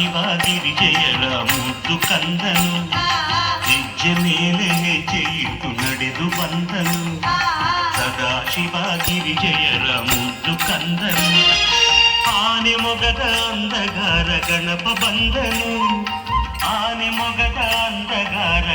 ಶಿವಗಿರಿಜಯರ ಮುದ್ದು ಕಂದನು ಹೆಜ್ಜೆ ಮೇಲೆ ಹೆಜ್ಜೆ ಇಟ್ಟು ನಡೆದು ಬಂದನು ಸದಾ ಶಿವಗಿರಿಜಯರ ಮುದ್ದು ಕಂದನು ಆನೆ ಮೊಗದ ಅಂದಗಾರ ಗಣಪ ಬಂದನು ಆನೆ ಮೊಗದ ಅಂದಗಾರ